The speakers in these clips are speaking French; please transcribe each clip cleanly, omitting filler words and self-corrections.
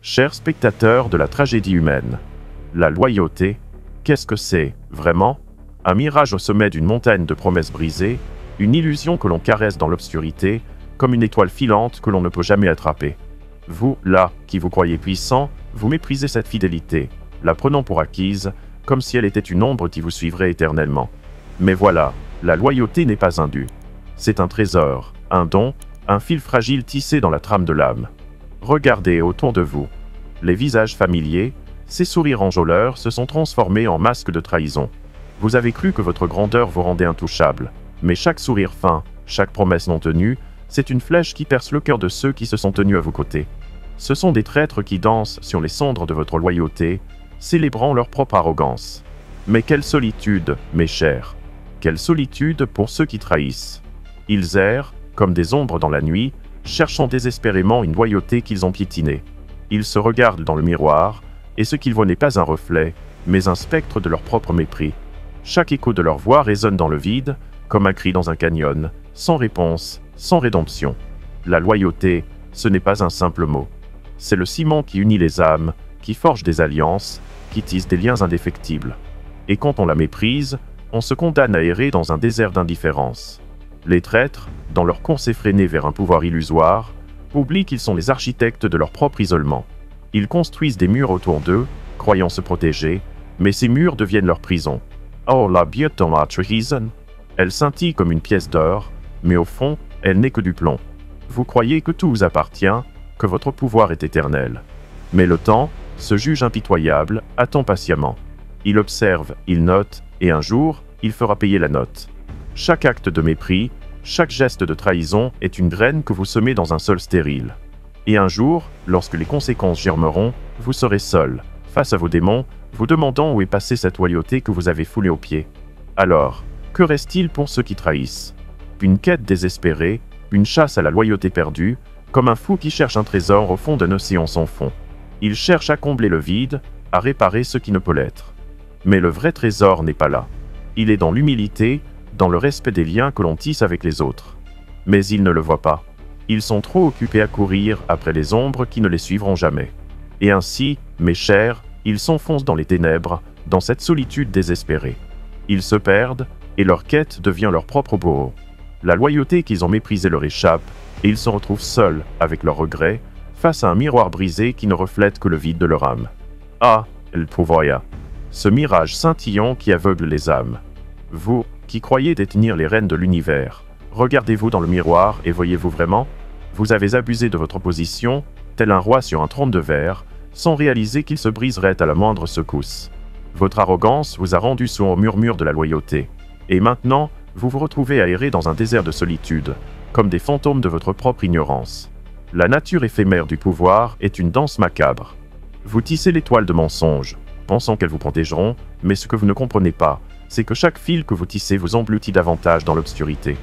Chers spectateurs de la tragédie humaine, la loyauté, qu'est-ce que c'est, vraiment? Un mirage au sommet d'une montagne de promesses brisées, une illusion que l'on caresse dans l'obscurité, comme une étoile filante que l'on ne peut jamais attraper. Vous, là, qui vous croyez puissant, vous méprisez cette fidélité, la prenant pour acquise, comme si elle était une ombre qui vous suivrait éternellement. Mais voilà, la loyauté n'est pas un dû. C'est un trésor, un don, un fil fragile tissé dans la trame de l'âme. Regardez autour de vous. Les visages familiers, ces sourires enjôleurs se sont transformés en masques de trahison. Vous avez cru que votre grandeur vous rendait intouchable, mais chaque sourire fin, chaque promesse non tenue, c'est une flèche qui perce le cœur de ceux qui se sont tenus à vos côtés. Ce sont des traîtres qui dansent sur les cendres de votre loyauté, célébrant leur propre arrogance. Mais quelle solitude, mes chers! Quelle solitude pour ceux qui trahissent! Ils errent, comme des ombres dans la nuit, cherchant désespérément une loyauté qu'ils ont piétinée. Ils se regardent dans le miroir, et ce qu'ils voient n'est pas un reflet, mais un spectre de leur propre mépris. Chaque écho de leur voix résonne dans le vide, comme un cri dans un canyon, sans réponse, sans rédemption. La loyauté, ce n'est pas un simple mot. C'est le ciment qui unit les âmes, qui forge des alliances, qui tisse des liens indéfectibles. Et quand on la méprise, on se condamne à errer dans un désert d'indifférence. Les traîtres, dans leur course effrénée vers un pouvoir illusoire, oublient qu'ils sont les architectes de leur propre isolement. Ils construisent des murs autour d'eux, croyant se protéger, mais ces murs deviennent leur prison. Oh, la beauté de la trahison! Elle scintille comme une pièce d'or, mais au fond, elle n'est que du plomb. Vous croyez que tout vous appartient, que votre pouvoir est éternel. Mais le temps, ce juge impitoyable, attend patiemment. Il observe, il note, et un jour, il fera payer la note. Chaque acte de mépris, chaque geste de trahison est une graine que vous semez dans un sol stérile. Et un jour, lorsque les conséquences germeront, vous serez seul, face à vos démons, vous demandant où est passée cette loyauté que vous avez foulée aux pieds. Alors, que reste-t-il pour ceux qui trahissent? Une quête désespérée, une chasse à la loyauté perdue, comme un fou qui cherche un trésor au fond d'un océan sans fond. Il cherche à combler le vide, à réparer ce qui ne peut l'être. Mais le vrai trésor n'est pas là. Il est dans l'humilité, dans le respect des liens que l'on tisse avec les autres. Mais ils ne le voient pas. Ils sont trop occupés à courir après les ombres qui ne les suivront jamais. Et ainsi, mes chers, ils s'enfoncent dans les ténèbres, dans cette solitude désespérée. Ils se perdent, et leur quête devient leur propre bourreau. La loyauté qu'ils ont méprisée leur échappe, et ils se retrouvent seuls, avec leurs regrets, face à un miroir brisé qui ne reflète que le vide de leur âme. Ah, el pouvoya! Ce mirage scintillant qui aveugle les âmes. Vous, qui croyez détenir les rênes de l'univers, regardez-vous dans le miroir et voyez-vous vraiment? Vous avez abusé de votre position, tel un roi sur un trône de verre, sans réaliser qu'il se briserait à la moindre secousse. Votre arrogance vous a rendu sourd au murmure de la loyauté. Et maintenant, vous vous retrouvez à errer dans un désert de solitude, comme des fantômes de votre propre ignorance. La nature éphémère du pouvoir est une danse macabre. Vous tissez l'étoile de mensonges, pensant qu'elles vous protégeront, mais ce que vous ne comprenez pas, c'est que chaque fil que vous tissez vous engloutit davantage dans l'obscurité.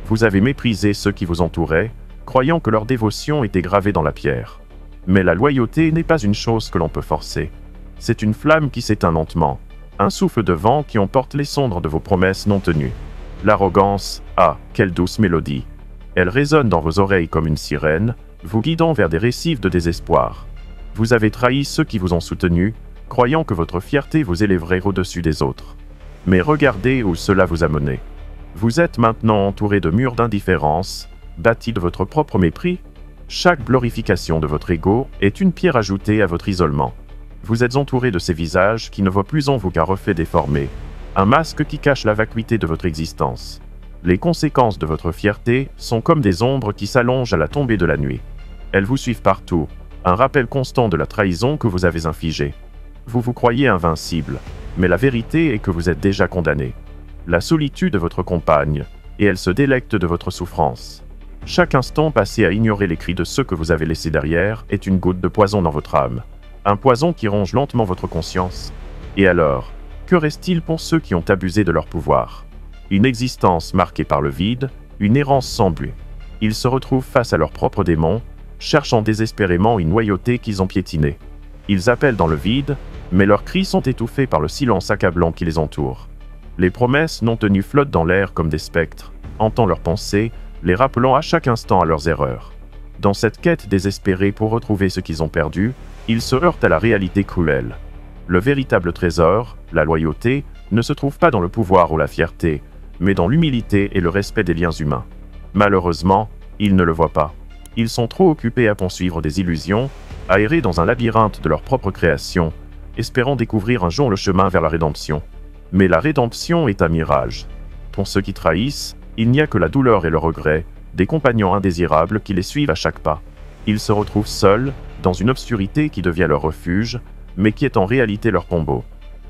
Vous avez méprisé ceux qui vous entouraient, croyant que leur dévotion était gravée dans la pierre. Mais la loyauté n'est pas une chose que l'on peut forcer. C'est une flamme qui s'éteint lentement, un souffle de vent qui emporte les cendres de vos promesses non tenues. L'arrogance, ah, quelle douce mélodie! Elle résonne dans vos oreilles comme une sirène, vous guidant vers des récifs de désespoir. Vous avez trahi ceux qui vous ont soutenu, croyant que votre fierté vous élèverait au-dessus des autres. Mais regardez où cela vous a mené. Vous êtes maintenant entouré de murs d'indifférence, bâtis de votre propre mépris. Chaque glorification de votre ego est une pierre ajoutée à votre isolement. Vous êtes entouré de ces visages qui ne voient plus en vous qu'un reflet déformé, un masque qui cache la vacuité de votre existence. Les conséquences de votre fierté sont comme des ombres qui s'allongent à la tombée de la nuit. Elles vous suivent partout, un rappel constant de la trahison que vous avez infligée. Vous vous croyez invincible, mais la vérité est que vous êtes déjà condamné. La solitude est votre compagne, et elle se délecte de votre souffrance. Chaque instant passé à ignorer les cris de ceux que vous avez laissés derrière est une goutte de poison dans votre âme. Un poison qui ronge lentement votre conscience. Et alors, que reste-t-il pour ceux qui ont abusé de leur pouvoir? Une existence marquée par le vide, une errance sans but. Ils se retrouvent face à leurs propres démons, cherchant désespérément une loyauté qu'ils ont piétinée. Ils appellent dans le vide, mais leurs cris sont étouffés par le silence accablant qui les entoure. Les promesses non tenues flottent dans l'air comme des spectres, hantant leurs pensées, les rappelant à chaque instant à leurs erreurs. Dans cette quête désespérée pour retrouver ce qu'ils ont perdu, Il se heurte à la réalité cruelle. Le véritable trésor, la loyauté, ne se trouve pas dans le pouvoir ou la fierté, mais dans l'humilité et le respect des liens humains. Malheureusement, ils ne le voient pas. Ils sont trop occupés à poursuivre des illusions, à errer dans un labyrinthe de leur propre création, espérant découvrir un jour le chemin vers la rédemption. Mais la rédemption est un mirage. Pour ceux qui trahissent, il n'y a que la douleur et le regret, des compagnons indésirables qui les suivent à chaque pas. Ils se retrouvent seuls, dans une obscurité qui devient leur refuge, mais qui est en réalité leur tombeau.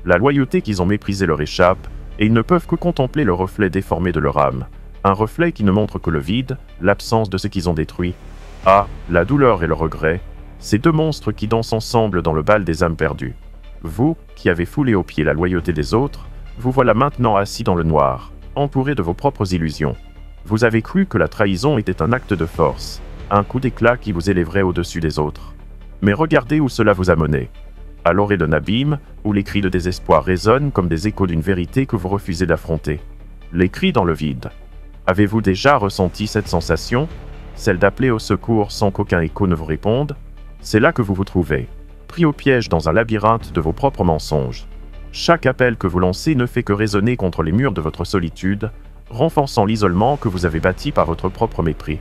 La loyauté qu'ils ont méprisée leur échappe, et ils ne peuvent que contempler le reflet déformé de leur âme. Un reflet qui ne montre que le vide, l'absence de ce qu'ils ont détruit. Ah, la douleur et le regret, ces deux monstres qui dansent ensemble dans le bal des âmes perdues. Vous, qui avez foulé aux pieds la loyauté des autres, vous voilà maintenant assis dans le noir, entouré de vos propres illusions. Vous avez cru que la trahison était un acte de force, un coup d'éclat qui vous élèverait au-dessus des autres. Mais regardez où cela vous a mené. À l'orée d'un abîme, où les cris de désespoir résonnent comme des échos d'une vérité que vous refusez d'affronter. Les cris dans le vide. Avez-vous déjà ressenti cette sensation, celle d'appeler au secours sans qu'aucun écho ne vous réponde? C'est là que vous vous trouvez, pris au piège dans un labyrinthe de vos propres mensonges. Chaque appel que vous lancez ne fait que résonner contre les murs de votre solitude, renforçant l'isolement que vous avez bâti par votre propre mépris.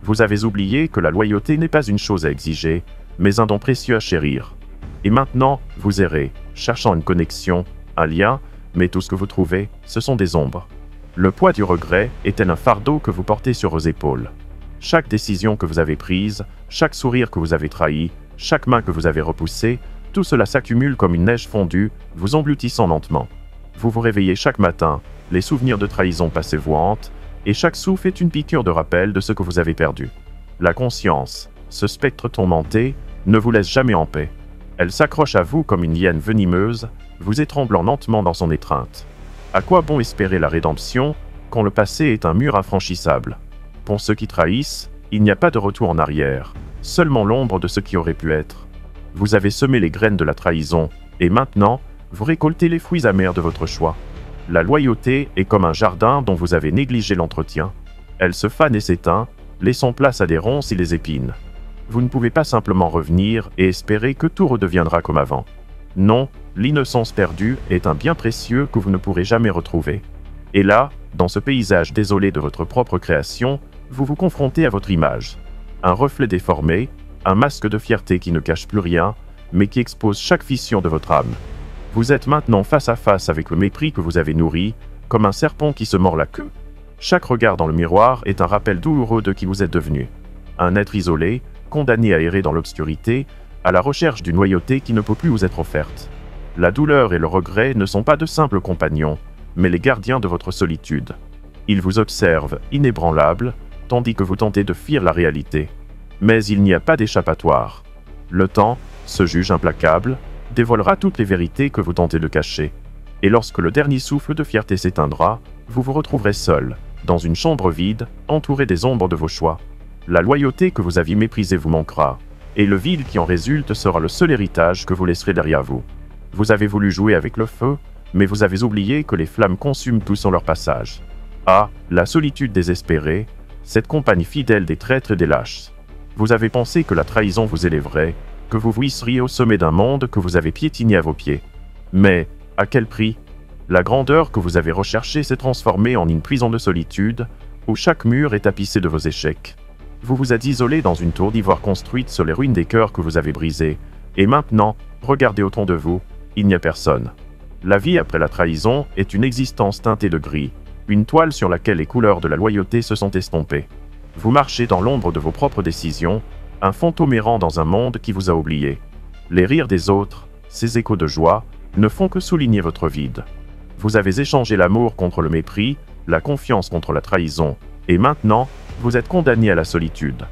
Vous avez oublié que la loyauté n'est pas une chose à exiger, mais un don précieux à chérir. Et maintenant, vous errez, cherchant une connexion, un lien, mais tout ce que vous trouvez, ce sont des ombres. Le poids du regret est tel un fardeau que vous portez sur vos épaules. Chaque décision que vous avez prise, chaque sourire que vous avez trahi, chaque main que vous avez repoussée, tout cela s'accumule comme une neige fondue, vous engloutissant lentement. Vous vous réveillez chaque matin, les souvenirs de trahison passés vous hantent, et chaque souffle est une piqûre de rappel de ce que vous avez perdu. La conscience, ce spectre tourmenté, ne vous laisse jamais en paix. Elle s'accroche à vous comme une liane venimeuse, vous étranglant lentement dans son étreinte. À quoi bon espérer la rédemption, quand le passé est un mur infranchissable? Pour ceux qui trahissent, il n'y a pas de retour en arrière, seulement l'ombre de ce qui aurait pu être. Vous avez semé les graines de la trahison, et maintenant, vous récoltez les fruits amers de votre choix. La loyauté est comme un jardin dont vous avez négligé l'entretien. Elle se fane et s'éteint, laissant place à des ronces et des épines. Vous ne pouvez pas simplement revenir et espérer que tout redeviendra comme avant. Non, l'innocence perdue est un bien précieux que vous ne pourrez jamais retrouver. Et là, dans ce paysage désolé de votre propre création, vous vous confrontez à votre image. Un reflet déformé, un masque de fierté qui ne cache plus rien, mais qui expose chaque fissure de votre âme. Vous êtes maintenant face à face avec le mépris que vous avez nourri, comme un serpent qui se mord la queue. Chaque regard dans le miroir est un rappel douloureux de qui vous êtes devenu. Un être isolé, condamné à errer dans l'obscurité, à la recherche d'une loyauté qui ne peut plus vous être offerte. La douleur et le regret ne sont pas de simples compagnons, mais les gardiens de votre solitude. Ils vous observent, inébranlables, tandis que vous tentez de fuir la réalité. Mais il n'y a pas d'échappatoire. Le temps, ce juge implacable, dévoilera toutes les vérités que vous tentez de cacher. Et lorsque le dernier souffle de fierté s'éteindra, vous vous retrouverez seul, dans une chambre vide, entouré des ombres de vos choix. La loyauté que vous aviez méprisée vous manquera, et le vide qui en résulte sera le seul héritage que vous laisserez derrière vous. Vous avez voulu jouer avec le feu, mais vous avez oublié que les flammes consument tout sur leur passage. Ah, la solitude désespérée, cette compagne fidèle des traîtres et des lâches. Vous avez pensé que la trahison vous élèverait, que vous vous hisseriez au sommet d'un monde que vous avez piétiné à vos pieds. Mais, à quel prix? La grandeur que vous avez recherchée s'est transformée en une prison de solitude, où chaque mur est tapissé de vos échecs. Vous vous êtes isolé dans une tour d'ivoire construite sur les ruines des cœurs que vous avez brisés, et maintenant, regardez autour de vous, il n'y a personne. La vie après la trahison est une existence teintée de gris, une toile sur laquelle les couleurs de la loyauté se sont estompées. Vous marchez dans l'ombre de vos propres décisions, un fantôme errant dans un monde qui vous a oublié. Les rires des autres, ces échos de joie, ne font que souligner votre vide. Vous avez échangé l'amour contre le mépris, la confiance contre la trahison, et maintenant, vous êtes condamné à la solitude.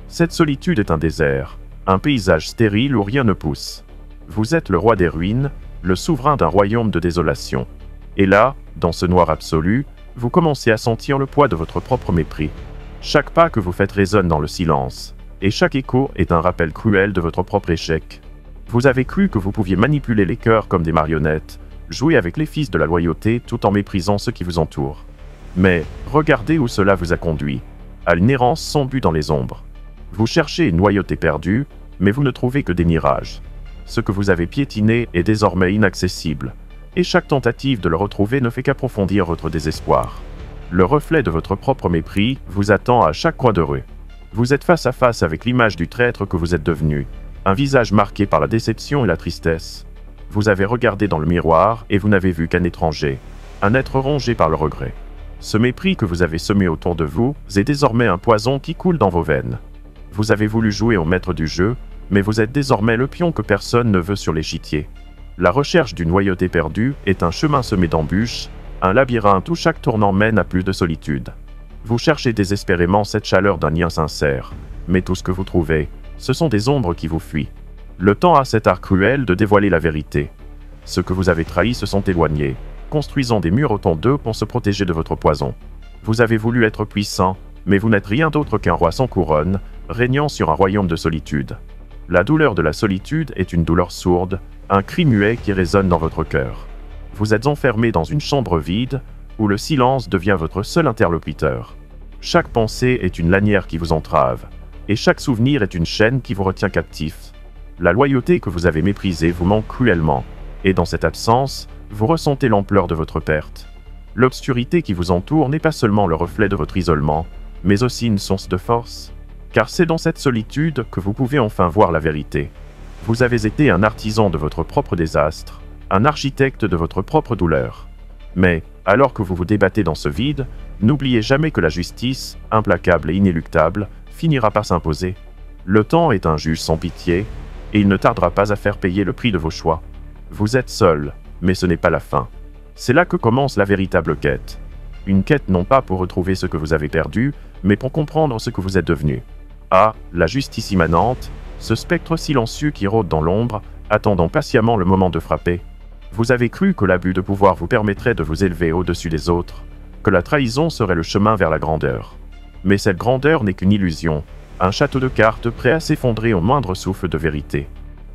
Cette solitude est un désert, un paysage stérile où rien ne pousse. Vous êtes le roi des ruines, le souverain d'un royaume de désolation. Et là, dans ce noir absolu, vous commencez à sentir le poids de votre propre mépris. Chaque pas que vous faites résonne dans le silence, et chaque écho est un rappel cruel de votre propre échec. Vous avez cru que vous pouviez manipuler les cœurs comme des marionnettes, jouer avec les fils de la loyauté tout en méprisant ceux qui vous entourent. Mais, regardez où cela vous a conduit, à une errance sans but dans les ombres. Vous cherchez une loyauté perdue, mais vous ne trouvez que des mirages. Ce que vous avez piétiné est désormais inaccessible, et chaque tentative de le retrouver ne fait qu'approfondir votre désespoir. Le reflet de votre propre mépris vous attend à chaque coin de rue. Vous êtes face à face avec l'image du traître que vous êtes devenu, un visage marqué par la déception et la tristesse. Vous avez regardé dans le miroir et vous n'avez vu qu'un étranger, un être rongé par le regret. Ce mépris que vous avez semé autour de vous est désormais un poison qui coule dans vos veines. Vous avez voulu jouer au maître du jeu, mais vous êtes désormais le pion que personne ne veut sur l'échiquier. La recherche d'une loyauté perdue est un chemin semé d'embûches, un labyrinthe où chaque tournant mène à plus de solitude. Vous cherchez désespérément cette chaleur d'un lien sincère, mais tout ce que vous trouvez, ce sont des ombres qui vous fuient. Le temps a cet art cruel de dévoiler la vérité. Ceux que vous avez trahis se sont éloignés, construisant des murs autour d'eux pour se protéger de votre poison. Vous avez voulu être puissant, mais vous n'êtes rien d'autre qu'un roi sans couronne, régnant sur un royaume de solitude. La douleur de la solitude est une douleur sourde, un cri muet qui résonne dans votre cœur. Vous êtes enfermé dans une chambre vide, où le silence devient votre seul interlocuteur. Chaque pensée est une lanière qui vous entrave, et chaque souvenir est une chaîne qui vous retient captif. La loyauté que vous avez méprisée vous manque cruellement, et dans cette absence, vous ressentez l'ampleur de votre perte. L'obscurité qui vous entoure n'est pas seulement le reflet de votre isolement, mais aussi une source de force, car c'est dans cette solitude que vous pouvez enfin voir la vérité. Vous avez été un artisan de votre propre désastre, un architecte de votre propre douleur. Mais, alors que vous vous débattez dans ce vide, n'oubliez jamais que la justice, implacable et inéluctable, finira par s'imposer. Le temps est un juge sans pitié, et il ne tardera pas à faire payer le prix de vos choix. Vous êtes seul, mais ce n'est pas la fin. C'est là que commence la véritable quête. Une quête non pas pour retrouver ce que vous avez perdu, mais pour comprendre ce que vous êtes devenu. Ah, la justice immanente, ce spectre silencieux qui rôde dans l'ombre, attendant patiemment le moment de frapper. Vous avez cru que l'abus de pouvoir vous permettrait de vous élever au-dessus des autres, que la trahison serait le chemin vers la grandeur. Mais cette grandeur n'est qu'une illusion, un château de cartes prêt à s'effondrer au moindre souffle de vérité.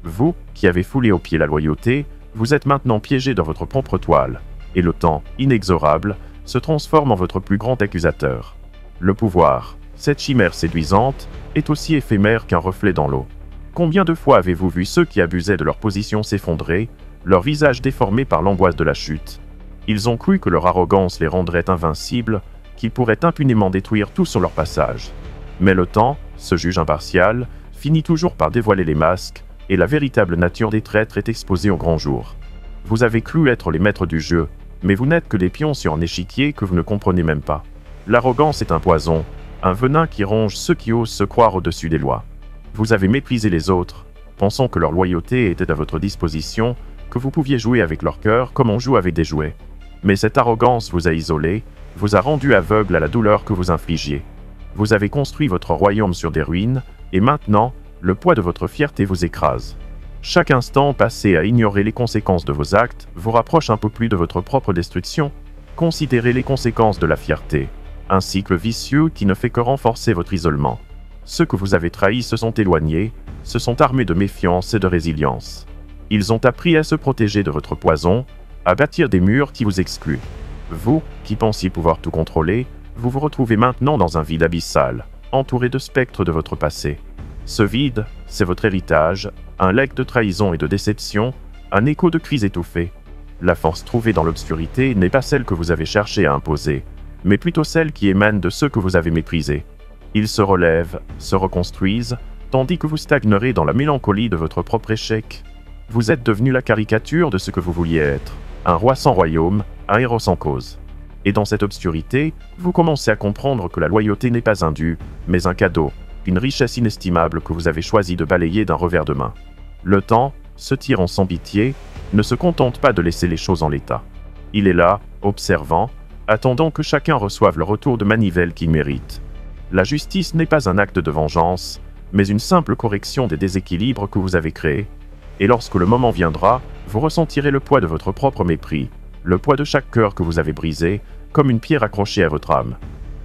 Vous, qui avez foulé aux pieds la loyauté, vous êtes maintenant piégé dans votre propre toile, et le temps, inexorable, se transforme en votre plus grand accusateur. Le pouvoir, cette chimère séduisante, est aussi éphémère qu'un reflet dans l'eau. Combien de fois avez-vous vu ceux qui abusaient de leur position s'effondrer, leur visage déformé par l'angoisse de la chute? Ils ont cru que leur arrogance les rendrait invincibles, qu'ils pourraient impunément détruire tout sur leur passage. Mais le temps, ce juge impartial, finit toujours par dévoiler les masques, et la véritable nature des traîtres est exposée au grand jour. Vous avez cru être les maîtres du jeu, mais vous n'êtes que des pions sur un échiquier que vous ne comprenez même pas. L'arrogance est un poison, un venin qui ronge ceux qui osent se croire au-dessus des lois. Vous avez méprisé les autres, pensant que leur loyauté était à votre disposition, que vous pouviez jouer avec leur cœur comme on joue avec des jouets. Mais cette arrogance vous a isolé, vous a rendu aveugle à la douleur que vous infligiez. Vous avez construit votre royaume sur des ruines, et maintenant, le poids de votre fierté vous écrase. Chaque instant passé à ignorer les conséquences de vos actes vous rapproche un peu plus de votre propre destruction. Considérez les conséquences de la fierté. Un cycle vicieux qui ne fait que renforcer votre isolement. Ceux que vous avez trahis se sont éloignés, se sont armés de méfiance et de résilience. Ils ont appris à se protéger de votre poison, à bâtir des murs qui vous excluent. Vous, qui pensiez pouvoir tout contrôler, vous vous retrouvez maintenant dans un vide abyssal, entouré de spectres de votre passé. Ce vide, c'est votre héritage, un legs de trahison et de déception, un écho de cris étouffés. La force trouvée dans l'obscurité n'est pas celle que vous avez cherché à imposer, mais plutôt celle qui émane de ceux que vous avez méprisés. Ils se relèvent, se reconstruisent, tandis que vous stagnerez dans la mélancolie de votre propre échec. Vous êtes devenu la caricature de ce que vous vouliez être, un roi sans royaume, un héros sans cause. Et dans cette obscurité, vous commencez à comprendre que la loyauté n'est pas un dû, mais un cadeau, une richesse inestimable que vous avez choisi de balayer d'un revers de main. Le temps, ce tyran sans pitié, ne se contente pas de laisser les choses en l'état. Il est là, observant, attendant que chacun reçoive le retour de manivelle qu'il mérite. La justice n'est pas un acte de vengeance, mais une simple correction des déséquilibres que vous avez créés. Et lorsque le moment viendra, vous ressentirez le poids de votre propre mépris, le poids de chaque cœur que vous avez brisé, comme une pierre accrochée à votre âme.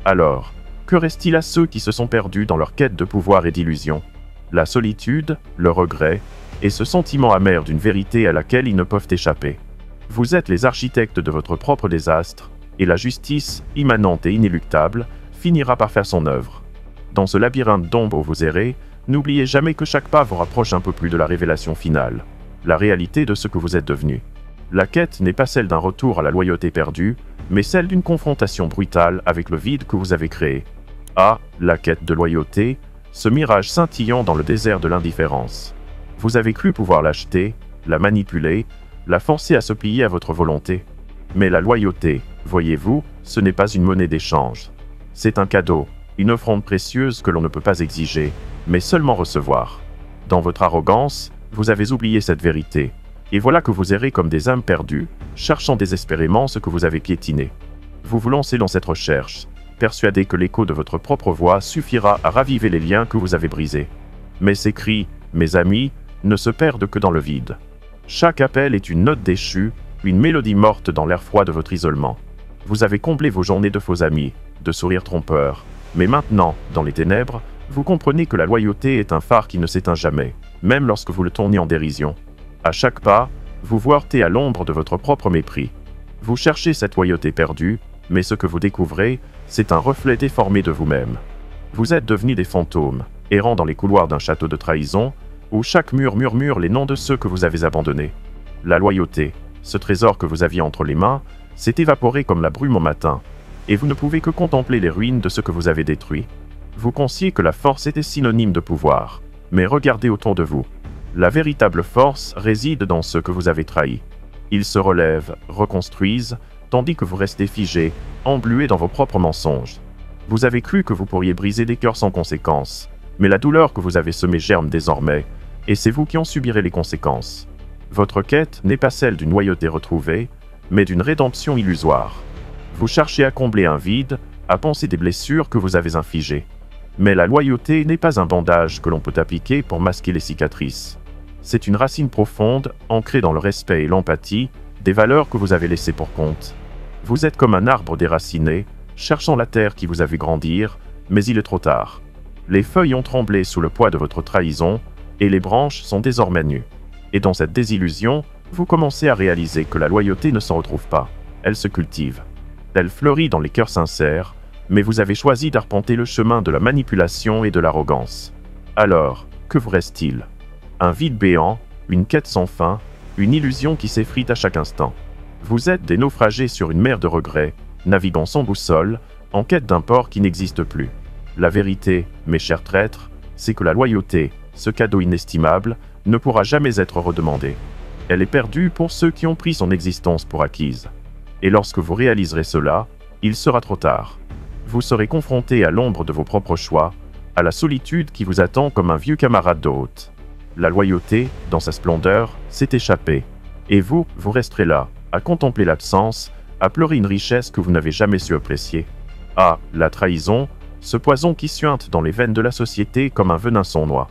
Alors, que reste-t-il à ceux qui se sont perdus dans leur quête de pouvoir et d'illusion? La solitude, le regret, et ce sentiment amer d'une vérité à laquelle ils ne peuvent échapper. Vous êtes les architectes de votre propre désastre, et la justice, immanente et inéluctable, finira par faire son œuvre. Dans ce labyrinthe d'ombre où vous errez, n'oubliez jamais que chaque pas vous rapproche un peu plus de la révélation finale. la réalité de ce que vous êtes devenu. La quête n'est pas celle d'un retour à la loyauté perdue, mais celle d'une confrontation brutale avec le vide que vous avez créé. Ah, la quête de loyauté, ce mirage scintillant dans le désert de l'indifférence. Vous avez cru pouvoir l'acheter, la manipuler, la forcer à se plier à votre volonté. Mais la loyauté, voyez-vous, ce n'est pas une monnaie d'échange. C'est un cadeau, une offrande précieuse que l'on ne peut pas exiger, mais seulement recevoir. Dans votre arrogance, vous avez oublié cette vérité. Et voilà que vous errez comme des âmes perdues, cherchant désespérément ce que vous avez piétiné. Vous vous lancez dans cette recherche, persuadé que l'écho de votre propre voix suffira à raviver les liens que vous avez brisés. Mais ces cris, mes amis, ne se perdent que dans le vide. Chaque appel est une note déchue, une mélodie morte dans l'air froid de votre isolement. Vous avez comblé vos journées de faux amis, de sourires trompeurs. Mais maintenant, dans les ténèbres, vous comprenez que la loyauté est un phare qui ne s'éteint jamais, même lorsque vous le tournez en dérision. À chaque pas, vous vous heurtez à l'ombre de votre propre mépris. Vous cherchez cette loyauté perdue, mais ce que vous découvrez, c'est un reflet déformé de vous-même. Vous êtes devenus des fantômes, errant dans les couloirs d'un château de trahison, où chaque mur murmure les noms de ceux que vous avez abandonnés. La loyauté, ce trésor que vous aviez entre les mains, s'est évaporé comme la brume au matin, et vous ne pouvez que contempler les ruines de ce que vous avez détruit. Vous pensiez que la force était synonyme de pouvoir, mais regardez autour de vous. La véritable force réside dans ceux que vous avez trahis. Ils se relèvent, reconstruisent, tandis que vous restez figés, englués dans vos propres mensonges. Vous avez cru que vous pourriez briser des cœurs sans conséquence, mais la douleur que vous avez semée germe désormais, et c'est vous qui en subirez les conséquences. Votre quête n'est pas celle d'une loyauté retrouvée, mais d'une rédemption illusoire. Vous cherchez à combler un vide, à penser des blessures que vous avez infligées. Mais la loyauté n'est pas un bandage que l'on peut appliquer pour masquer les cicatrices. C'est une racine profonde, ancrée dans le respect et l'empathie, des valeurs que vous avez laissées pour compte. Vous êtes comme un arbre déraciné, cherchant la terre qui vous a vu grandir, mais il est trop tard. Les feuilles ont tremblé sous le poids de votre trahison, et les branches sont désormais nues. Et dans cette désillusion, vous commencez à réaliser que la loyauté ne s'en retrouve pas, elle se cultive. Elle fleurit dans les cœurs sincères, mais vous avez choisi d'arpenter le chemin de la manipulation et de l'arrogance. Alors, que vous reste-t-il? Un vide béant, une quête sans fin, une illusion qui s'effrite à chaque instant. Vous êtes des naufragés sur une mer de regrets, naviguant sans boussole, en quête d'un port qui n'existe plus. La vérité, mes chers traîtres, c'est que la loyauté, ce cadeau inestimable, ne pourra jamais être redemandé. Elle est perdue pour ceux qui ont pris son existence pour acquise. Et lorsque vous réaliserez cela, il sera trop tard. Vous serez confronté à l'ombre de vos propres choix, à la solitude qui vous attend comme un vieux camarade de route. La loyauté, dans sa splendeur, s'est échappée. Et vous resterez là, à contempler l'absence, à pleurer une richesse que vous n'avez jamais su apprécier. Ah, la trahison, ce poison qui suinte dans les veines de la société comme un venin sournois.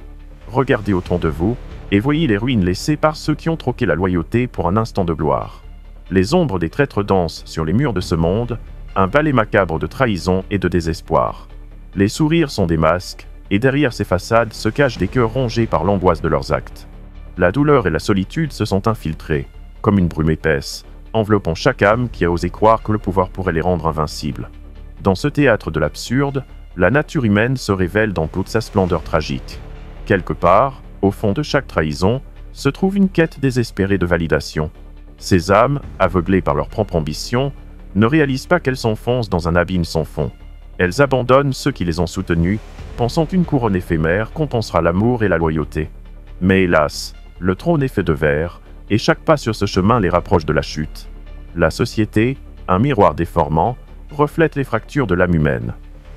Regardez autour de vous, et voyez les ruines laissées par ceux qui ont troqué la loyauté pour un instant de gloire. Les ombres des traîtres dansent sur les murs de ce monde, un ballet macabre de trahison et de désespoir. Les sourires sont des masques, et derrière ces façades se cachent des cœurs rongés par l'angoisse de leurs actes. La douleur et la solitude se sont infiltrées, comme une brume épaisse, enveloppant chaque âme qui a osé croire que le pouvoir pourrait les rendre invincibles. Dans ce théâtre de l'absurde, la nature humaine se révèle dans toute sa splendeur tragique. Quelque part, au fond de chaque trahison, se trouve une quête désespérée de validation. Ces âmes, aveuglées par leur propre ambition, ne réalisent pas qu'elles s'enfoncent dans un abîme sans fond. Elles abandonnent ceux qui les ont soutenues, pensant qu'une couronne éphémère compensera l'amour et la loyauté. Mais hélas, le trône est fait de verre, et chaque pas sur ce chemin les rapproche de la chute. La société, un miroir déformant, reflète les fractures de l'âme humaine.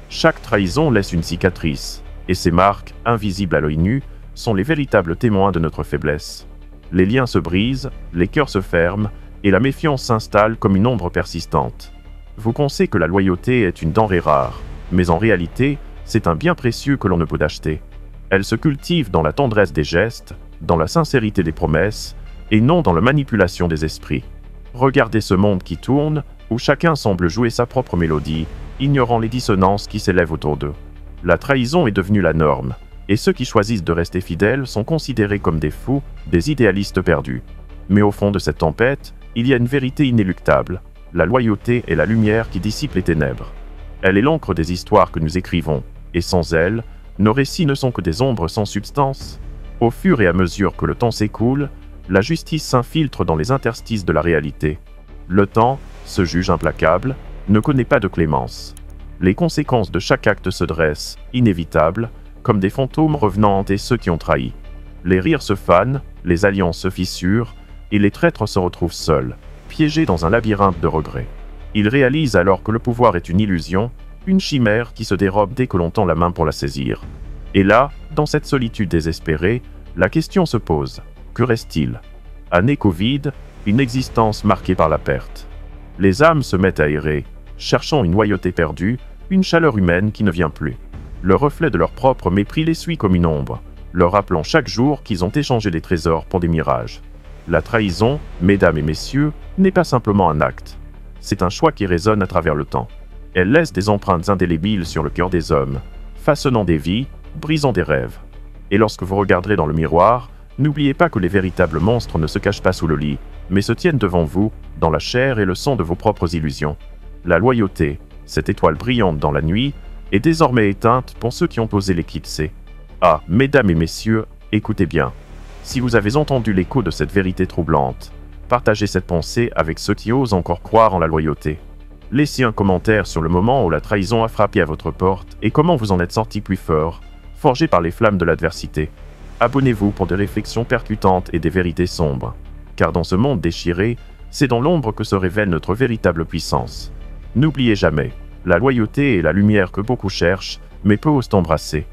Chaque trahison laisse une cicatrice, et ces marques, invisibles à l'œil nu, sont les véritables témoins de notre faiblesse. Les liens se brisent, les cœurs se ferment, et la méfiance s'installe comme une ombre persistante. Vous pensez que la loyauté est une denrée rare, mais en réalité, c'est un bien précieux que l'on ne peut acheter. Elle se cultive dans la tendresse des gestes, dans la sincérité des promesses, et non dans la manipulation des esprits. Regardez ce monde qui tourne, où chacun semble jouer sa propre mélodie, ignorant les dissonances qui s'élèvent autour d'eux. La trahison est devenue la norme, et ceux qui choisissent de rester fidèles sont considérés comme des fous, des idéalistes perdus. Mais au fond de cette tempête, il y a une vérité inéluctable. La loyauté est la lumière qui dissipe les ténèbres. Elle est l'encre des histoires que nous écrivons, et sans elle, nos récits ne sont que des ombres sans substance. Au fur et à mesure que le temps s'écoule, La justice s'infiltre dans les interstices de la réalité. Le temps, ce juge implacable, ne connaît pas de clémence. Les conséquences de chaque acte se dressent, inévitables, comme des fantômes revenant hanter ceux qui ont trahi. Les rires se fanent, les alliances se fissurent, et les traîtres se retrouvent seuls, piégés dans un labyrinthe de regrets. Ils réalisent alors que le pouvoir est une illusion, une chimère qui se dérobe dès que l'on tend la main pour la saisir. Et là, dans cette solitude désespérée, la question se pose. Que reste-t-il? Un écho vide, une existence marquée par la perte. Les âmes se mettent à errer, cherchant une loyauté perdue, une chaleur humaine qui ne vient plus. Le reflet de leur propre mépris les suit comme une ombre, leur rappelant chaque jour qu'ils ont échangé des trésors pour des mirages. La trahison, mesdames et messieurs, n'est pas simplement un acte. C'est un choix qui résonne à travers le temps. Elle laisse des empreintes indélébiles sur le cœur des hommes, façonnant des vies, brisant des rêves. Et lorsque vous regarderez dans le miroir, n'oubliez pas que les véritables monstres ne se cachent pas sous le lit, mais se tiennent devant vous, dans la chair et le sang de vos propres illusions. La loyauté, cette étoile brillante dans la nuit, est désormais éteinte pour ceux qui ont osé l'éclipser. Ah, mesdames et messieurs, écoutez bien. Si vous avez entendu l'écho de cette vérité troublante, partagez cette pensée avec ceux qui osent encore croire en la loyauté. Laissez un commentaire sur le moment où la trahison a frappé à votre porte et comment vous en êtes sorti plus fort, forgé par les flammes de l'adversité. Abonnez-vous pour des réflexions percutantes et des vérités sombres. Car dans ce monde déchiré, c'est dans l'ombre que se révèle notre véritable puissance. N'oubliez jamais, la loyauté est la lumière que beaucoup cherchent, mais peu osent embrasser.